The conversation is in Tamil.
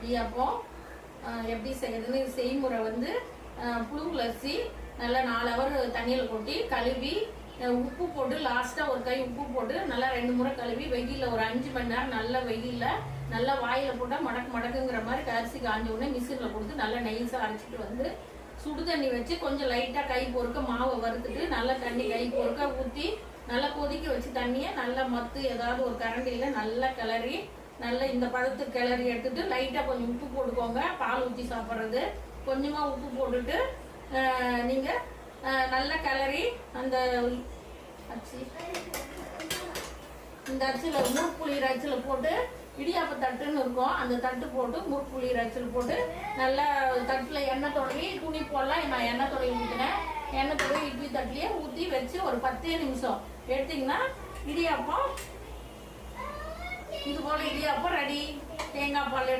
இடியாப்பம் எப்படி செய்யறதுன்னு செய்முறை வந்து புழுங்கல் அரிசி நல்லா 4 ஹவர் தண்ணியில் கொட்டி கழுவி உப்பு போட்டு லாஸ்ட்டாக ஒரு கை உப்பு போட்டு நல்லா 2 முறை கழுவி வெயிலில் ஒரு 5 மணி நேரம் நல்ல வெயிலில் நல்லா வாயில் போட்டால் மடக்குங்கிற மாதிரி அரிசி காஞ்ச உடனே மிஷினில் கொடுத்து நல்லா நைஸாக அரைச்சிட்டு வந்து சுடு தண்ணி வச்சு கொஞ்சம் லைட்டாக கை பொறுக்க மாவை வறுத்துட்டு நல்லா தண்ணி கை பொறுக்க ஊற்றி நல்லா கொதிக்க வச்சு தண்ணியை நல்லா மத்து ஏதாவது ஒரு கரண்டியில் நல்லா கிளறி நல்லா இந்த பதத்துக்கு கிளறி எடுத்துட்டு லைட்டாக கொஞ்சம் உப்பு போட்டுக்கோங்க. பால் ஊற்றி சாப்பிட்றது கொஞ்சமாக உப்பு போட்டுட்டு நீங்கள் நல்லா கிளறி அந்த அரிசி இந்த அரிசியில் முறுப்புளிர் அரிசியில் போட்டு இடியாப்ப தட்டுன்னு இருக்கும் அந்த தட்டு போட்டு முறுப்புளிர் அரிசியில் போட்டு நல்லா தட்டில் எண்ணெய் தொடங்கி துணி போடலாம். நான் எண்ணெய் தொடங்கி ஊற்றினேன். எண்ணெய் தொடங்கி இட்லி தட்டிலேயே ஊற்றி வச்சு ஒரு 10 நிமிஷம் எடுத்திங்கன்னா இடியாப்பம் இது போல் இடியாப்பம் ரெடி. தேங்காய் பால்